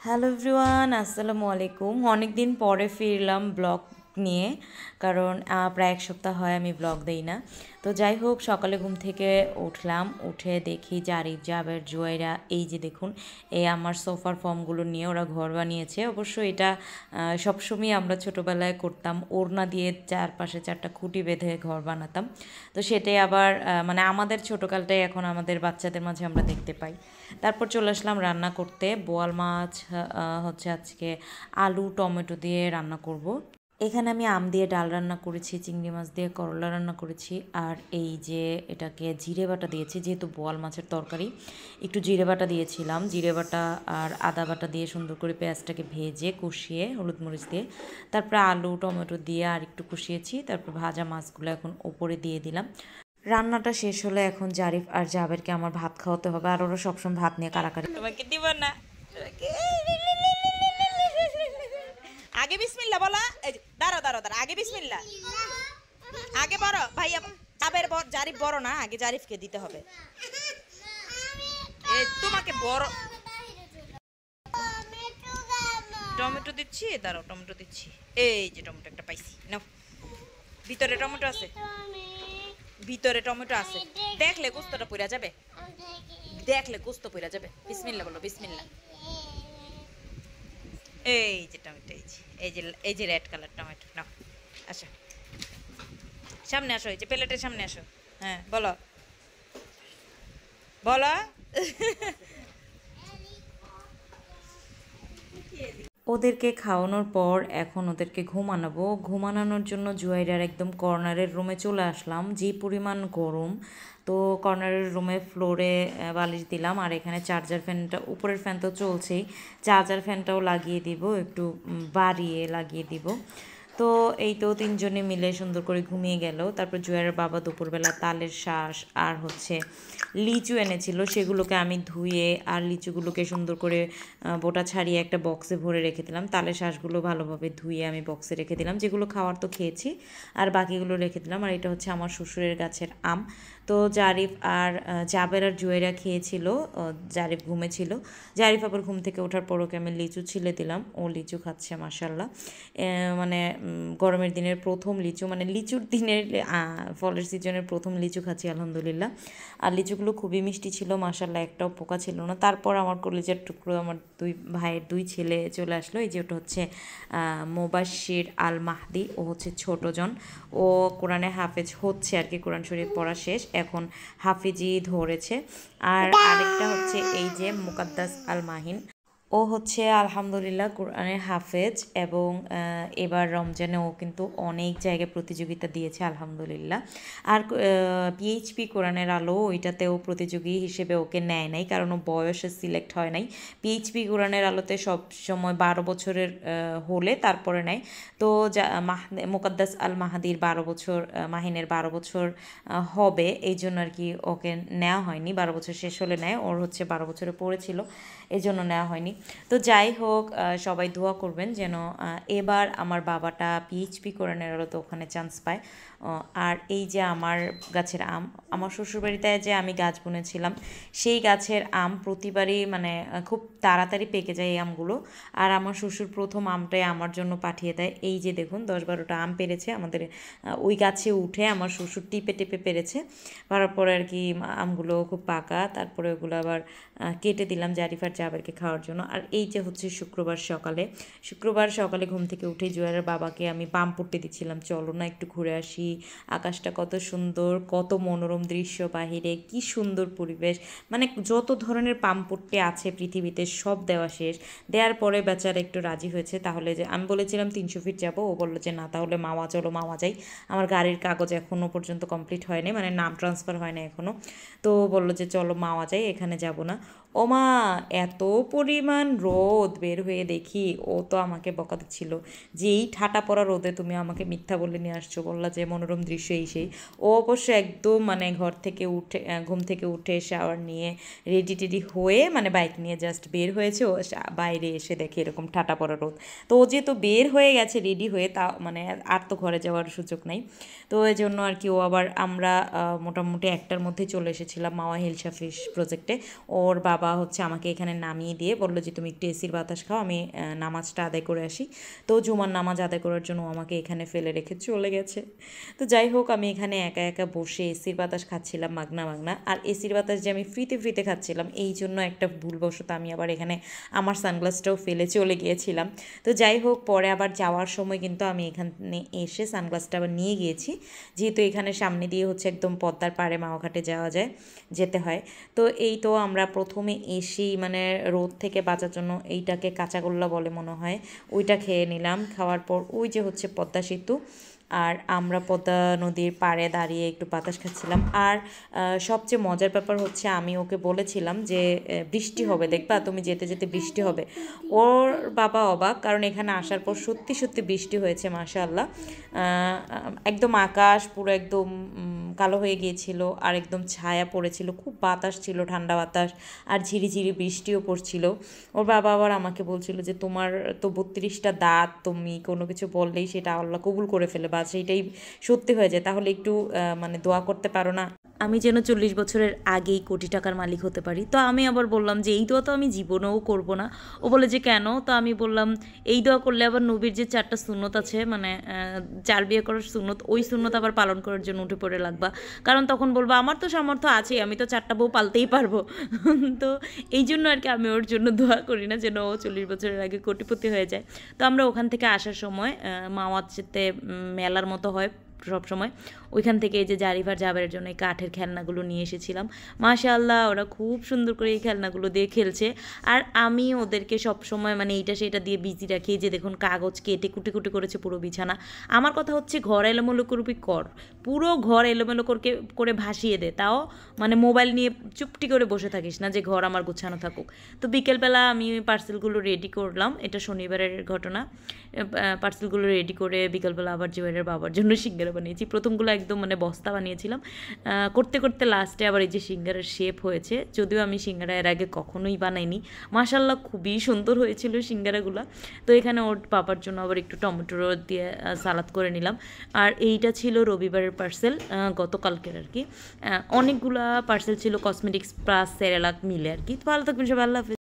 Hello everyone, আসসালামু আলাইকুম। অনেক দিন পরে ফিরলাম ব্লগ নিয়ে, কারণ প্রায় এক সপ্তাহ হয় আমি ব্লগ দেই না। তো যাই হোক, সকালে ঘুম থেকে উঠলাম, উঠে দেখি জারিফ, জাবের, জুয়াইরা এই যে দেখুন, এই আমার সোফার ফর্মগুলো নিয়ে ওরা ঘর বানিয়েছে। অবশ্য এটা সবসময় আমরা ছোটোবেলায় করতাম, ওড়না দিয়ে চারপাশে চারটা খুঁটি বেঁধে ঘর বানাতাম। তো সেটাই আবার মানে আমাদের ছোটোকালটাই এখন আমাদের বাচ্চাদের মাঝে আমরা দেখতে পাই। তারপর চলে আসলাম রান্না করতে। বোয়াল মাছ হচ্ছে আজকে আলু টমেটো দিয়ে রান্না করব। এখানে আমি আম দিয়ে ডাল রান্না করেছি, চিংড়ি মাছ দিয়ে করলা রান্না করেছি, আর এই যে এটাকে জিরে বাটা দিয়েছি, যেহেতু বোয়াল মাছের তরকারি একটু জিরে বাটা দিয়েছিলাম। জিরে বাটা আর আদা বাটা দিয়ে সুন্দর করে পেঁয়াজটাকে ভেজে কষিয়ে হলুদ মরিচ দিয়ে তারপরে আলু টমেটো দিয়ে আর একটু কষিয়েছি। তারপর ভাজা মাছগুলো এখন ওপরে দিয়ে দিলাম। রান্নাটা শেষ হলে এখন জারিফ আর জাবেরকে আমার ভাত খাওয়াতে হবে, আর ওরা সবসময় ভাত নিয়ে কারাকারি। তোমাকে দিব না, আগে বিসমিল্লাহ বলা। এই যে দাঁড়াও দাঁড়াও দাঁড়াও, আগে বিসমিল্লাহ। আগে বড় ভাইয়া জাবের জারিফ বড় না, আগে জারিফকে দিতে হবে। এই তোমাকে বড় টমেটো দিচ্ছি, দাঁড়াও টমেটো দিচ্ছি। এই যে টমেটো একটা পাইছি, নাও। ভিতরে টমেটো আছে, ভিতরে টমেটো আছে। দেখলে গোস্তটা পড়া যাবে, দেখলে গোস্ত পড়া যাবে। বিসমিল্লাহ বলো, বিসমিল্লাহ। এই যে টমেটো, এই যে রেড কালার টমেটো, নাও। আসো সামনে আসো, এই যে প্লেটের সামনে আসো। হ্যাঁ বলো, বলো। ওদেরকে খাওয়ানোর পর এখন ওদেরকে ঘুমানোবো। ঘুমানোর জন্য জুয়াইরার একদম কর্নারের রুমে চলে আসলাম। যে পরিমাণ গরম, তো কর্নারের রুমে ফ্লোরে বালিশ দিলাম, আর এখানে চার্জার ফ্যানটা, উপরের ফ্যান তো চলছেই, চার্জার ফ্যানটাও লাগিয়ে দিব, একটু বাড়িয়ে লাগিয়ে দিব। তো এই তো তিনজনে মিলে সুন্দর করে ঘুমিয়ে গেল। তারপর জুয়ারের বাবা দুপুরবেলা তালের শাঁস আর হচ্ছে লিচু এনেছিল, সেগুলোকে আমি ধুয়ে আর লিচুগুলোকে সুন্দর করে বোটা ছাড়িয়ে একটা বক্সে ভরে রেখে দিলাম। তালের শাঁসগুলো ভালোভাবে ধুয়ে আমি বক্সে রেখে দিলাম, যেগুলো খাওয়ার তো খেয়েছি, আর বাকিগুলো রেখে দিলাম। আর এটা হচ্ছে আমার শ্বশুরের গাছের আম। তো জারিফ আর জাবের আর জুয়েরা খেয়েছিল, জারিফ ঘুমেছিল। জারিফ আবার ঘুম থেকে ওঠার পর ওকে আমি লিচু ছিলে দিলাম, ও লিচু খাচ্ছে মাশাল্লাহ। মানে গরমের দিনের প্রথম লিচু, মানে লিচুর দিনের ফলের সিজনের প্রথম লিচু খাচ্ছি আলহামদুলিল্লাহ। আর লিচুগুলো খুবই মিষ্টি ছিল মাশাল্লাহ, একটাও পোকা ছিল না। তারপর আমার কলেজের টুকরো আমার দুই ভাইয়ের দুই ছেলে চলে আসলো। এই যে ওটা হচ্ছে মোবাশির আল মাহদি, ও হচ্ছে ছোটজন, ও কোরআনে হাফেজ হচ্ছে আর কি, কোরআন শরীফ পড়া শেষ, এখন হাফিজি ধরেছে। আর আরেকটা হচ্ছে এই যে মুকাদ্দাস আল মাহিন, ও হচ্ছে আলহামদুলিল্লাহ কোরআনের হাফেজ, এবং এবার রমজানে ও কিন্তু অনেক জায়গায় প্রতিযোগিতা দিয়েছে আলহামদুলিল্লাহ। আর পিএইচপি কোরআনের আলো, ওইটাতেও প্রতিযোগী হিসেবে ওকে নেয় নাই, কারণ ও বয়সে সিলেক্ট হয় নাই। পিএইচপি কোরআনের আলোতে সব সময় 12 বছরের হলে তারপরে নেয়। তো মুকাদ্দাস আল মাহাদির 12 বছর, মাহিনের 12 বছর হবে, এই জন্য আর কি ওকে নেওয়া হয়নি। 12 বছর শেষ হলে নেয়, ওর হচ্ছে 12 বছরে পড়েছিল, এই জন্য নেওয়া হয়নি। তো যাই হোক, সবাই দোয়া করবেন যেন এবার আমার বাবাটা পিএইচপি কোরআনের আলোতে ওখানে চান্স পায়। আর এই যে আমার গাছের আম, আমার শ্বশুরবাড়িতে যে আমি গাছ বুনেছিলাম, সেই গাছের আম প্রতিবারই মানে খুব তাড়াতাড়ি পেকে যায় এই আমগুলো। আর আমার শ্বশুর প্রথম আমটাই আমার জন্য পাঠিয়ে দেয়। এই যে দেখুন 10-12টা আম পেরেছে আমাদের ওই গাছে উঠে, আমার শ্বশুর টিপে টিপে পেরেছে। পারার পরে আর কি আমগুলো খুব পাকা, তারপরে ওগুলো আবার কেটে দিলাম জারিফার জাবেরকে খাওয়ার জন্য। আর এই যে হচ্ছে শুক্রবার সকালে ঘুম থেকে উঠে জুয়ারের বাবাকে আমি পাম পড়তে দিচ্ছিলাম, চলো না একটু ঘুরে আসি, আকাশটা কত সুন্দর, কত মনোরম দৃশ্য, বাহিরে কি সুন্দর পরিবেশ, মানে যত ধরনের পাম পড়তে আছে পৃথিবীতে সব দেওয়া শেষ। দেওয়ার পরে বেচারা একটু রাজি হয়েছে, তাহলে যে আমি বলেছিলাম 300 ফিট যাবো, ও বললো যে না তাহলে মাওয়া চলো, মাওয়া যাই। আমার গাড়ির কাগজ এখনও পর্যন্ত কমপ্লিট হয়নি, মানে নাম ট্রান্সফার হয় না এখনও। তো বললো যে চলো মাওয়া যাই, এখানে যাব না। ও মা, এত পরিমাণ রোদ বের হয়ে দেখি, ও তো আমাকে বকা দিচ্ছিল যে এই ঠাটা পড়া রোদে তুমি আমাকে মিথ্যা বলে নিয়ে আসছো, বললা যে মনোরম দৃশ্য এই সেই। ও অবশ্য একদম মানে ঘর থেকে উঠে ঘুম থেকে উঠে শাওয়ার নিয়ে রেডি টেডি হয়ে মানে বাইক নিয়ে জাস্ট বের হয়েছে। ও বাইরে এসে দেখে এরকম ঠাটা পড়া রোদ। তো ও যেহেতু বের হয়ে গেছে রেডি হয়ে, তা মানে আর তো ঘরে যাওয়ার সুযোগ নাই। তো এই জন্য আর কি ও আবার আমরা মোটামুটি 1টার মধ্যে চলে এসেছিলাম মাওয়া হিলসা ফিশ প্রজেক্টে। ওর বাবা হচ্ছে আমাকে এখানে নামিয়ে দিয়ে বললো যে তুমি একটু এসির বাতাস খাও, আমি নামাজটা আদায় করে আসি। তো জুমার নামাজ আদায় করার জন্য ও আমাকে এখানে ফেলে রেখে চলে গেছে। তো যাই হোক, আমি এখানে একা একা বসে এসির বাতাস খাচ্ছিলাম মাগনা মাগনা। আর এসির বাতাস যে আমি ফ্রিতে ফ্রিতে খাচ্ছিলাম, এই জন্য একটা ভুলবশত আমি আবার এখানে আমার সানগ্লাসটাও ফেলে চলে গিয়েছিলাম। তো যাই হোক, পরে আবার যাওয়ার সময় কিন্তু আমি এখানে এসে সানগ্লাসটা আবার নিয়ে গিয়েছি, যেহেতু এখানে সামনে দিয়ে হচ্ছে একদম পদ্মার পাড়ে মাওয়াঘাটে যাওয়া যায়, যেতে হয়। তো এই তো আমরা প্রথমে এসেই মানে রোদ থেকে বাঁচার জন্য এইটাকে কাঁচাগোল্লা বলে মনে হয়, ওইটা খেয়ে নিলাম। খাওয়ার পর ওই যে হচ্ছে পদ্মা সেতু, আর আমরা পদ্মা নদীর পাড়ে দাঁড়িয়ে একটু বাতাস খাচ্ছিলাম। আর সবচেয়ে মজার ব্যাপার হচ্ছে আমি ওকে বলেছিলাম যে বৃষ্টি হবে, দেখবা তুমি যেতে যেতে বৃষ্টি হবে। ওর বাবা অবাক, কারণ এখানে আসার পর সত্যি সত্যি বৃষ্টি হয়েছে মাশাআল্লাহ। একদম আকাশ পুরো একদম কালো হয়ে গিয়েছিল, আর একদম ছায়া পড়েছিল, খুব বাতাস ছিল, ঠান্ডা বাতাস, আর ঝিরিঝিরি বৃষ্টিও পড়ছিল। ওর বাবা আবার আমাকে বলছিল যে তোমার তো 32টা দাঁত, তুমি কোনো কিছু বললেই সেটা আল্লাহ কবুল করে ফেলে বা সেইটাই সত্যি হয়ে যায়, তাহলে একটু মানে দোয়া করতে পারো না, আমি যেন 40 বছরের আগেই কোটি টাকার মালিক হতে পারি। তো আমি আবার বললাম যে এই দোয়া তো আমি জীবনেও করব না। ও বলে যে কেন? তো আমি বললাম এই দোয়া করলে আবার নবীর যে 4টা সুন্নত আছে, মানে 4 বিয়ে করার সুন্নত, ওই সুন্নত আবার পালন করার জন্য উঠে পড়ে লাগবা, কারণ তখন বলবো আমার তো সামর্থ্য আছে, আমি তো 4টা বউ পালতেই পারবো। তো এই জন্য আর কি আমি ওর জন্য দোয়া করি না যেন ও 40 বছরের আগে কোটিপতি হয়ে যায়। তো আমরা ওখান থেকে আসার সময় মাওয়াতে মেলার মতো হয় সব সময়, ওইখান থেকে এই যে জারিফার জাবেরের জন্য এই কাঠের খেলনাগুলো নিয়ে এসেছিলাম। মাশাআল্লাহ, ওরা খুব সুন্দর করে এই খেলনাগুলো দিয়ে খেলছে। আর আমি ওদেরকে সব সময় মানে এইটা সেটা দিয়ে বিজি রাখি, যে দেখুন কাগজ কেটে কুটি কুটি করেছে পুরো বিছানা। আমার কথা হচ্ছে ঘর এলোমেলো করবি কর, পুরো ঘর এলোমেলো করে ভাসিয়ে দে, তাও মানে মোবাইল নিয়ে চুপটি করে বসে থাকিস না যে ঘর আমার গোছানো থাকুক। তো বিকেলবেলা আমি পার্সেলগুলো রেডি করলাম, এটা শনিবারের ঘটনা। পার্সেলগুলো রেডি করে বিকেলবেলা আবার জুয়েলের বাবার জন্য সিঙ্গারা বানিয়েছি। প্রথমগুলো একদম মানে বস্তা বানিয়েছিলাম, করতে করতে লাস্টে আবার এই যে সিঙ্গারার শেপ হয়েছে। যদিও আমি সিঙ্গারা এর আগে কখনোই বানাইনি, মাশাআল্লাহ খুবই সুন্দর হয়েছিল সিঙ্গারাগুলো। তো এখানে ওর বাবার জন্য আবার একটু টমেটো দিয়ে সালাদ করে নিলাম। আর এইটা ছিল রবিবারের পার্সেল, গতকালকের আর কি। অনেকগুলা পার্সেল ছিল কসমেটিক্স প্লাস সেরেলাক মিলে আর কি। তো ভালো থাকবেন সবাই, আল্লাহ হাফেজ।